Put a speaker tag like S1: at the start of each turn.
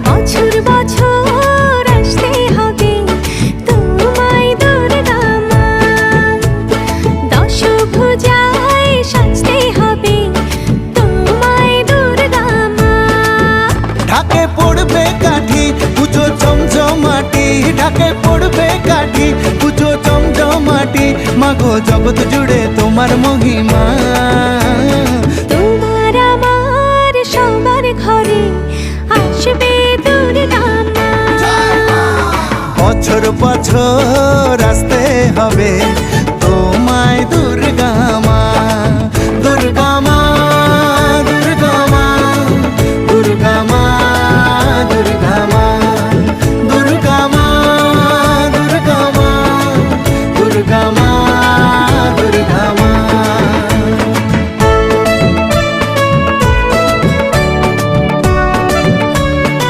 S1: বছর বছর আসতে হবে তোমায় দুর্গা মা, দশভুজায় সাজতে হবে তোমায় দুর্গা মা।
S2: ঢাকে পড়বে কাঠি পুজো জমজমাটি, ঢাকে পড়বে কাঠি পুজো জমজমাটি, মাগো জগৎ জুড়ে তোমার মহিমা।
S1: তোমার আমার সবার ঘরে আসবে দুর্গা মা।
S2: বছর বছর আসতে হবে